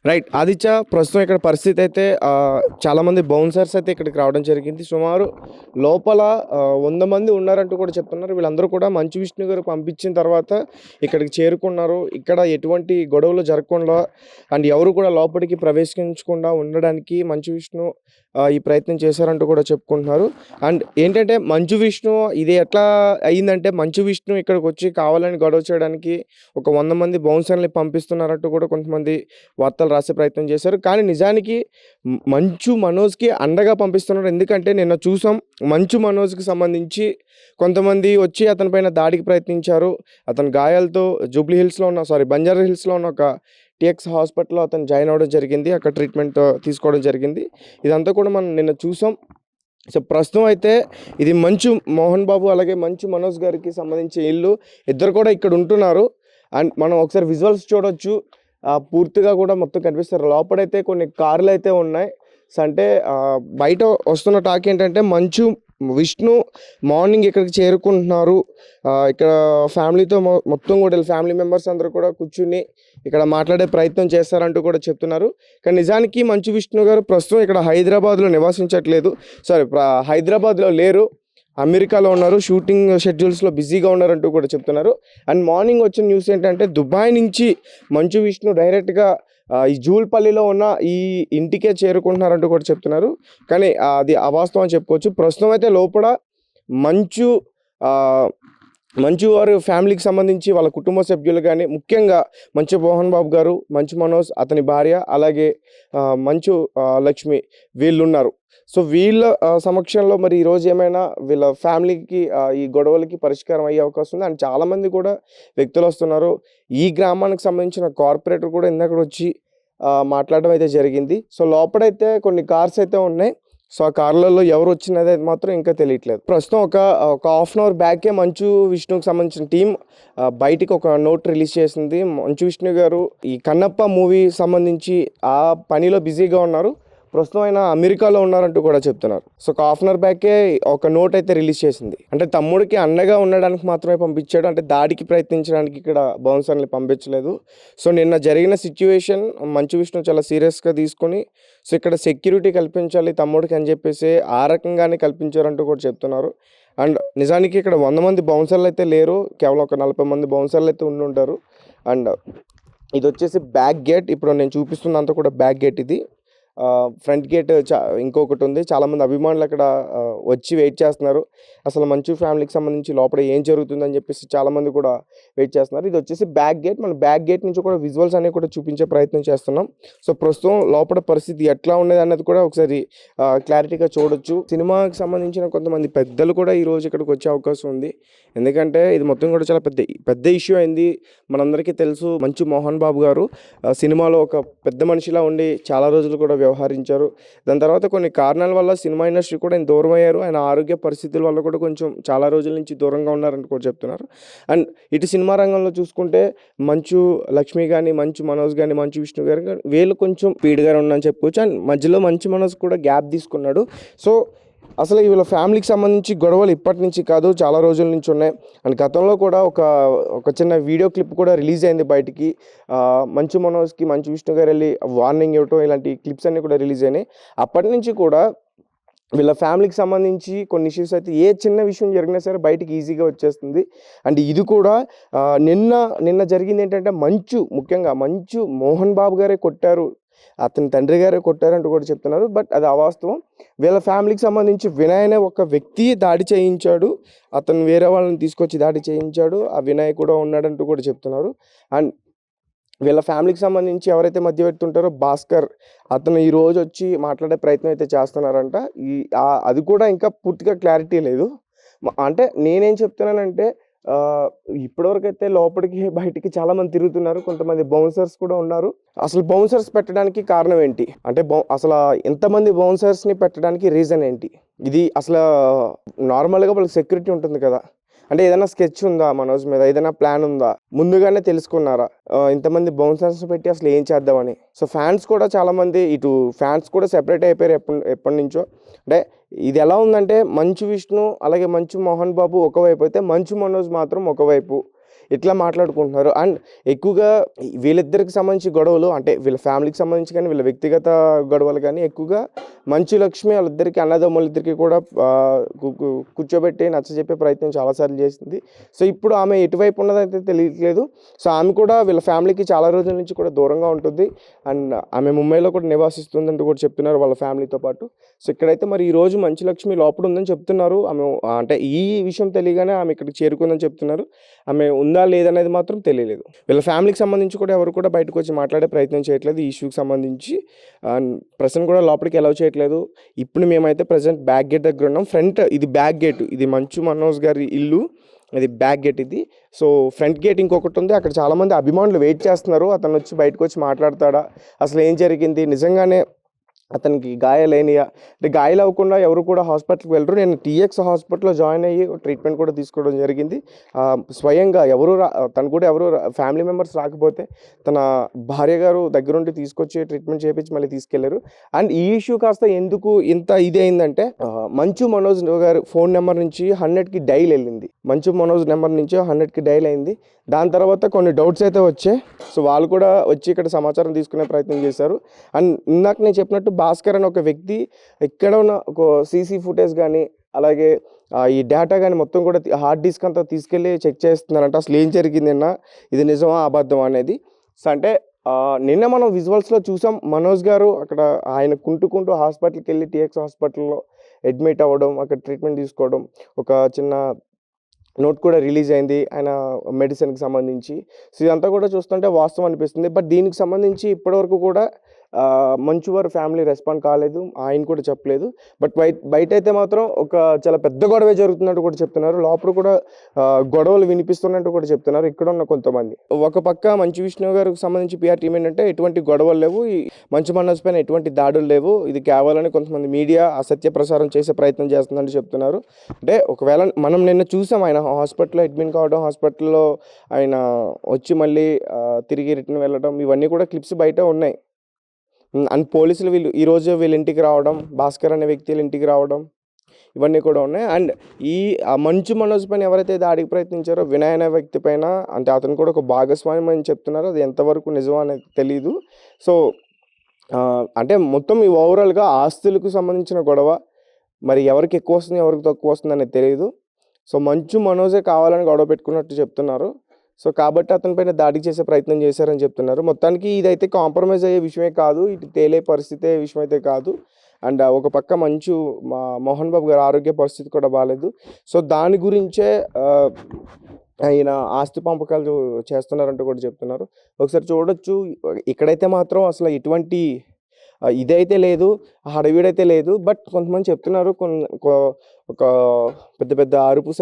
Right. Aditya, ప్రస్తుతం ఇక్కడ పరిస్థితి అయితే చాలామంది బౌన్సర్స్ అయితే ఇక్కడికి రావడం జరిగింది. సుమారు లోపల 100 మంది ఉన్నారంటూ కూడా చెప్తున్నారు. వీళ్ళందరూ కూడా మంచు విష్ణు గారు పంపించిన తర్వాత ఇక్కడికి చేరుకున్నారు. ఇక్కడ ఎటువంటి గొడవలు జరగకుండా అండ్ ఎవరు కూడా లోపలికి ప్రవేశించకుండా ఉండడానికి మంచు విష్ణు ఈ ప్రయత్నం చేశారంటూ కూడా చెప్పుకుంటున్నారు. అండ్ ఏంటంటే మంచు విష్ణు ఇది ఎట్లా అయిందంటే, మంచు విష్ణు ఇక్కడికి వచ్చి కావాలని గొడవ చేయడానికి ఒక 100 మంది బౌన్సర్‌ని పంపిస్తున్నారంటూ కూడా కొంతమంది వార్తలు రాసే ప్రయత్నం చేశారు. కానీ నిజానికి మంచు మనోజ్‌కి అండగా పంపిస్తున్నారు. ఎందుకంటే నిన్న చూసాం, మంచు మనోజ్‌కి సంబంధించి కొంతమంది వచ్చి అతని పైన దాడికి ప్రయత్నించారు. అతను గాయాలతో బంజారా హిల్స్‌లో ఉన్న ఒక టీఎక్స్ హాస్పిటల్‌లో అతను జాయిన్ అవ్వడం జరిగింది. అక్కడ ట్రీట్మెంట్ తీసుకోవడం జరిగింది. ఇదంతా కూడా మనం నిన్న చూసాం. సో ప్రస్తుతం అయితే ఇది మంచు మోహన్ బాబు అలాగే మంచు మనోజ్ గారికి సంబంధించి ఇల్లు. ఇద్దరు కూడా ఇక్కడ ఉంటున్నారు. అండ్ మనం ఒకసారి విజువల్స్ చూడొచ్చు. పూర్తిగా కూడా మొత్తం కనిపిస్తారు. లోపలైతే కొన్ని కార్లు అయితే ఉన్నాయి. సో అంటే బయట వస్తున్న టాక్ ఏంటంటే, మంచు విష్ణు మార్నింగ్ ఇక్కడికి చేరుకుంటున్నారు. ఇక్కడ ఫ్యామిలీతో మొత్తం కూడా ఫ్యామిలీ మెంబర్స్ అందరూ కూడా కూర్చుని ఇక్కడ మాట్లాడే ప్రయత్నం చేస్తారంటూ కూడా చెప్తున్నారు. కానీ నిజానికి మంచు విష్ణు గారు ప్రస్తుతం ఇక్కడ హైదరాబాద్లో నివసించట్లేదు. హైదరాబాద్లో లేరు, అమెరికాలో ఉన్నారు. షూటింగ్ షెడ్యూల్స్లో బిజీగా ఉన్నారంటూ కూడా చెప్తున్నారు. అండ్ మార్నింగ్ వచ్చిన న్యూస్ ఏంటంటే, దుబాయ్ నుంచి మంచు విష్ణు డైరెక్ట్గా ఈ జూల్పల్లిలో ఉన్న ఈ ఇంటికే చేరుకుంటున్నారంటూ కూడా చెప్తున్నారు. కానీ అది అవాస్తవం అని చెప్పుకోవచ్చు. ప్రస్తుతం అయితే లోపల మంచు మంచు వారి ఫ్యామిలీకి సంబంధించి వాళ్ళ కుటుంబ సభ్యులు కానీ, ముఖ్యంగా మంచు మోహన్ బాబు గారు, మంచు మనోజ్, అతని భార్య, అలాగే మంచు లక్ష్మి వీళ్ళున్నారు. సో వీళ్ళ సమక్షంలో మరి ఈరోజు ఏమైనా వీళ్ళ ఫ్యామిలీకి ఈ గొడవలకి పరిష్కారం అయ్యే అవకాశం ఉంది. అండ్ చాలామంది కూడా వ్యక్తులు వస్తున్నారు. ఈ గ్రామానికి సంబంధించిన కార్పొరేటర్ కూడా ఇందాక వచ్చి మాట్లాడడం అయితే జరిగింది. సో లోపలైతే కొన్ని కార్స్ అయితే ఉన్నాయి. సో ఆ కార్లలో ఎవరు వచ్చినది మాత్రం ఇంకా తెలియట్లేదు. ప్రస్తుతం ఒక హాఫ్ అన్ అవర్ బ్యాకే మంచు విష్ణుకి సంబంధించిన టీం బయటికి ఒక నోట్ రిలీజ్ చేసింది. మంచు విష్ణు గారు ఈ కన్నప్ప మూవీ సంబంధించి ఆ పనిలో బిజీగా ఉన్నారు. ప్రస్తుతం ఆయన అమెరికాలో ఉన్నారంటూ కూడా చెప్తున్నారు. సో ఒక హాఫ్ అన్ అవర్ బ్యాకే ఒక నోట్ అయితే రిలీజ్ చేసింది. అంటే తమ్ముడికి అండగా ఉండడానికి మాత్రమే పంపించాడు, అంటే దాడికి ప్రయత్నించడానికి ఇక్కడ బౌన్సర్ని పంపించలేదు. సో నిన్న జరిగిన సిచ్యువేషన్ మంచు విష్ణు చాలా సీరియస్గా తీసుకొని, సో ఇక్కడ సెక్యూరిటీ కల్పించాలి తమ్ముడికి అని చెప్పేసి ఆ రకంగానే కల్పించారంటూ కూడా చెప్తున్నారు. అండ్ నిజానికి ఇక్కడ 100 మంది బౌన్సర్లు అయితే లేరు, కేవలం ఒక 40 మంది బౌన్సర్లు అయితే ఉండి ఉంటారు. అండ్ ఇది వచ్చేసి బ్యాక్ గేట్. ఇప్పుడు నేను చూపిస్తున్నంత కూడా బ్యాక్ గేట్. ఇది ఫ్రంట్ గేట్ ఇంకొకటి ఉంది. చాలామంది అభిమానులు అక్కడ వచ్చి వెయిట్ చేస్తున్నారు. అసలు మంచు ఫ్యామిలీకి సంబంధించి లోపల ఏం జరుగుతుందని చెప్పేసి చాలామంది కూడా వెయిట్ చేస్తున్నారు. ఇది వచ్చేసి బ్యాక్ గేట్. మన బ్యాక్ గేట్ నుంచి కూడా విజువల్స్ అనేవి కూడా చూపించే ప్రయత్నం చేస్తున్నాం. సో ప్రస్తుతం లోపల పరిస్థితి ఎట్లా ఉండేది అన్నది కూడా ఒకసారి క్లారిటీగా చూడొచ్చు. సినిమాకి సంబంధించిన కొంతమంది పెద్దలు కూడా ఈరోజు ఇక్కడికి వచ్చే అవకాశం ఉంది. ఎందుకంటే ఇది మొత్తం కూడా చాలా పెద్ద ఇష్యూ అయింది. మనందరికీ తెలుసు, మంచు మోహన్ బాబు గారు సినిమాలో ఒక పెద్ద మనిషిలా ఉండి చాలా రోజులు కూడా వ్యవహరించారు. దాని తర్వాత కొన్ని కారణాల వల్ల సినిమా ఇండస్ట్రీ కూడా ఆయన దూరం అయ్యారు. ఆయన ఆరోగ్య పరిస్థితుల వల్ల కూడా కొంచెం చాలా రోజుల నుంచి దూరంగా ఉన్నారని కూడా చెప్తున్నారు. అండ్ ఇటు సినిమా రంగంలో చూసుకుంటే మంచు లక్ష్మి కానీ, మంచు మనోజ్ కానీ, మంచు విష్ణు గారు కానీ వీళ్ళు కొంచెం స్పీడ్గా ఉన్నారని చెప్పుకోవచ్చు. అండ్ మధ్యలో మంచు మనోజ్ కూడా గ్యాప్ తీసుకున్నాడు. సో అసలు వీళ్ళ ఫ్యామిలీకి సంబంధించి గొడవలు ఇప్పటి నుంచి కాదు, చాలా రోజుల నుంచి ఉన్నాయి. అండ్ గతంలో కూడా ఒక చిన్న వీడియో క్లిప్ కూడా రిలీజ్ అయింది బయటికి. మంచు మనోజ్కి మంచు విష్ణు గారు వెళ్ళి వార్నింగ్ ఇవ్వటం, ఇలాంటి క్లిప్స్ అన్నీ కూడా రిలీజ్ అయినాయి. అప్పటి నుంచి కూడా వీళ్ళ ఫ్యామిలీకి సంబంధించి కొన్ని ఇష్యూస్ అయితే ఏ చిన్న విషయం జరిగినా సరే బయటికి ఈజీగా వచ్చేస్తుంది. అండ్ ఇది కూడా నిన్న జరిగింది ఏంటంటే, ముఖ్యంగా మంచు మోహన్ బాబు గారే కొట్టారు, అతని తండ్రి గారే కొట్టారంటూ కూడా చెప్తున్నారు. బట్ అది అవాస్తవం. వీళ్ళ ఫ్యామిలీకి సంబంధించి వినయ్ అనే ఒక వ్యక్తి దాడి చేయించాడు. అతను వేరే వాళ్ళని తీసుకొచ్చి దాడి చేయించాడు. ఆ వినయ్ కూడా ఉన్నాడంటూ కూడా చెప్తున్నారు. అండ్ వీళ్ళ ఫ్యామిలీకి సంబంధించి ఎవరైతే మధ్యవర్తి ఉంటారో భాస్కర్, అతను ఈరోజు వచ్చి మాట్లాడే ప్రయత్నం అయితే చేస్తున్నారంట. అది కూడా ఇంకా పూర్తిగా క్లారిటీ లేదు. అంటే నేనేం చెప్తున్నానంటే, ఇప్పటివరకు అయితే లోపలికి బయటికి చాలామంది తిరుగుతున్నారు. కొంతమంది బౌన్సర్స్ కూడా ఉన్నారు. అసలు బౌన్సర్స్ పెట్టడానికి కారణం ఏంటి అంటే, అసలు ఎంతమంది బౌన్సర్స్ని పెట్టడానికి రీజన్ ఏంటి? ఇది అసలు నార్మల్గా వాళ్ళకి సెక్యూరిటీ ఉంటుంది కదా, అంటే ఏదైనా స్కెచ్ ఉందా మనోజ్ మీద, ఏదైనా ప్లాన్ ఉందా, ముందుగానే తెలుసుకున్నారా ఇంతమంది బౌన్సర్స్ పెట్టి అసలు ఏం చేద్దామని? సో ఫ్యాన్స్ కూడా చాలామంది, ఇటు ఫ్యాన్స్ కూడా సెపరేట్ అయిపోయారు ఎప్పటి నుంచో. అంటే ఇది ఎలా ఉందంటే, మంచు విష్ణు అలాగే మంచు మోహన్ బాబు ఒకవైపు అయితే, మంచు మనోజ్ మాత్రం ఒకవైపు. ఇట్లా మాట్లాడుకుంటున్నారు. అండ్ ఎక్కువగా వీళ్ళిద్దరికి సంబంధించి గొడవలు అంటే వీళ్ళ ఫ్యామిలీకి సంబంధించి కానీ, వీళ్ళ వ్యక్తిగత గొడవలు కానీ ఎక్కువగా మంచు లక్ష్మి వాళ్ళిద్దరికి అన్నదమ్ములిద్దరికి కూడా కూర్చోబెట్టి నచ్చజెప్పే ప్రయత్నం చాలాసార్లు చేసింది. సో ఇప్పుడు ఆమె ఎటువైపు ఉన్నదైతే తెలియట్లేదు. సో ఆమె కూడా వీళ్ళ ఫ్యామిలీకి చాలా రోజుల నుంచి కూడా దూరంగా ఉంటుంది. అండ్ ఆమె ముంబైలో కూడా నివాసిస్తుందంటూ కూడా చెప్తున్నారు వాళ్ళ ఫ్యామిలీతో పాటు. సో ఇక్కడైతే మరి ఈరోజు మంచు లక్ష్మి లోపల ఉందని చెప్తున్నారు. ఆమె అంటే ఈ విషయం తెలియగానే ఆమె ఇక్కడికి చేరుకుందని చెప్తున్నారు. ఆమె ఉందా లేదనేది మాత్రం తెలియలేదు. వీళ్ళ ఫ్యామిలీకి సంబంధించి కూడా ఎవరు కూడా బయటకు వచ్చి మాట్లాడే ప్రయత్నం చేయట్లేదు ఈ ఇష్యూకి సంబంధించి. అండ్ ప్రెజెంట్ కూడా లోపలికి అలౌ చేయట్లేదు. ఇప్పుడు మేమైతే ప్రెజెంట్ బ్యాక్ గేట్ దగ్గర ఉన్నాం. ఫ్రంట్ ఇది బ్యాక్ గేట్, ఇది మంచు మనోజ్ గారి ఇల్లు, ఇది బ్యాక్ గేట్ ఇది. సో ఫ్రంట్ గేట్ ఇంకొకటి ఉంది. అక్కడ చాలామంది అభిమానులు వెయిట్ చేస్తున్నారు. అతను వచ్చి బయటకు వచ్చి మాట్లాడతాడా, అసలు ఏం జరిగింది, నిజంగానే అతనికి గాయాలైనయా అంటే గాయాలు అవ్వకుండా ఎవరు కూడా హాస్పిటల్కి వెళ్ళరు. నేను టీఎక్స్ హాస్పిటల్లో జాయిన్ అయ్యి ట్రీట్మెంట్ కూడా తీసుకోవడం జరిగింది. స్వయంగా తను కూడా ఎవరు ఫ్యామిలీ మెంబర్స్ రాకపోతే తన భార్య గారు దగ్గరుండి తీసుకొచ్చి ట్రీట్మెంట్ చేయించి మళ్ళీ తీసుకెళ్లారు. అండ్ ఈ ఇష్యూ కాస్త ఎందుకు ఇంత ఇది అయిందంటే మంచు మనోజ్ గారు ఫోన్ నెంబర్ నుంచి 100కి డైల్ వెళ్ళింది. మంచు మనోజ్ నెంబర్ నుంచి 100కి డైల్ అయింది. దాని తర్వాత కొన్ని డౌట్స్ అయితే వచ్చాయి. సో వాళ్ళు కూడా వచ్చి ఇక్కడ సమాచారం తీసుకునే ప్రయత్నం చేశారు. అండ్ ఇందాక నేను చెప్పినట్టు భాస్కర్ అనే ఒక వ్యక్తి ఇక్కడ ఉన్న ఒక సీసీ ఫుటేజ్ కానీ, అలాగే ఈ డేటా కానీ మొత్తం కూడా హార్డ్ డిస్క్ అంతా తీసుకెళ్ళి చెక్ చేస్తున్నారంట. అసలు ఏం జరిగింది నిన్న, ఇది నిజమా అబద్ధమా అనేది. సో అంటే నిన్న మనం విజువల్స్లో చూసాం మనోజ్ గారు అక్కడ ఆయన కుంటుకుంటూ హాస్పిటల్కి వెళ్ళి టీఎక్స్ హాస్పిటల్లో అడ్మిట్ అవ్వడం, అక్కడ ట్రీట్మెంట్ తీసుకోవడం, ఒక చిన్న నోట్ కూడా రిలీజ్ అయింది ఆయన మెడిసిన్కి సంబంధించి. సో ఇదంతా కూడా చూస్తుంటే వాస్తవం అనిపిస్తుంది. బట్ దీనికి సంబంధించి ఇప్పటివరకు కూడా మంచు వారి ఫ్యామిలీ రెస్పాండ్ కాలేదు, ఆయన కూడా చెప్పలేదు. బట్ బయట అయితే మాత్రం ఒక చాలా పెద్ద గొడవే జరుగుతున్నట్టు కూడా చెప్తున్నారు. లోపల కూడా గొడవలు వినిపిస్తున్నట్టు కూడా చెప్తున్నారు ఇక్కడ ఉన్న కొంతమంది. ఒక పక్క మంచు విష్ణు గారికి సంబంధించి పిఆర్ టీం ఏంటంటే ఎటువంటి గొడవలు లేవు, ఈ మంచు మనోజ్ పైన ఎటువంటి దాడులు లేవు, ఇది కేవలం కొంతమంది మీడియా అసత్య ప్రసారం చేసే ప్రయత్నం చేస్తుందని చెప్తున్నారు. అంటే ఒకవేళ మనం నిన్న చూసాం ఆయన హాస్పిటల్లో అడ్మిట్ కావడం, హాస్పిటల్లో ఆయన వచ్చి మళ్ళీ తిరిగి రిటర్న్ వెళ్ళడం, ఇవన్నీ కూడా క్లిప్స్ బయట ఉన్నాయి. అండ్ పోలీసులు ఈరోజు వీళ్ళ ఇంటికి రావడం, భాస్కర్ అనే వ్యక్తి వీళ్ళ ఇంటికి రావడం, ఇవన్నీ కూడా ఉన్నాయి. అండ్ మంచు మనోజ్ పైన ఎవరైతే దాడికి ప్రయత్నించారో వినయ్ అనే వ్యక్తి పైన, అంటే అతను కూడా ఒక భాగస్వామ్యం అని చెప్తున్నారు. అది ఎంతవరకు నిజం అనేది తెలీదు. సో అంటే మొత్తం ఈ ఓవరాల్గా ఆస్తులకు సంబంధించిన గొడవ, మరి ఎవరికి ఎక్కువ వస్తుంది ఎవరికి తక్కువ వస్తుంది అనేది తెలియదు. సో మంచు మనోజే కావాలని గొడవ పెట్టుకున్నట్టు చెప్తున్నారు. సో కాబట్టి అతనిపైన దాడి చేసే ప్రయత్నం చేశారని చెప్తున్నారు. మొత్తానికి ఇదైతే కాంప్రమైజ్ అయ్యే విషయమే కాదు, ఇటు తేలే పరిస్థితి విషయం అయితే కాదు. అండ్ ఒక పక్క మోహన్ బాబు గారి ఆరోగ్య పరిస్థితి కూడా బాగాలేదు. సో దాని గురించే ఆయన ఆస్తి పంపకాలు చేస్తున్నారంటూ కూడా చెప్తున్నారు. ఒకసారి చూడొచ్చు, ఇక్కడైతే మాత్రం అసలు ఎటువంటి ఇదైతే లేదు, హడావిడైతే లేదు. బట్ కొంతమంది చెప్తున్నారు ఒక పెద్ద పెద్ద అరుపులు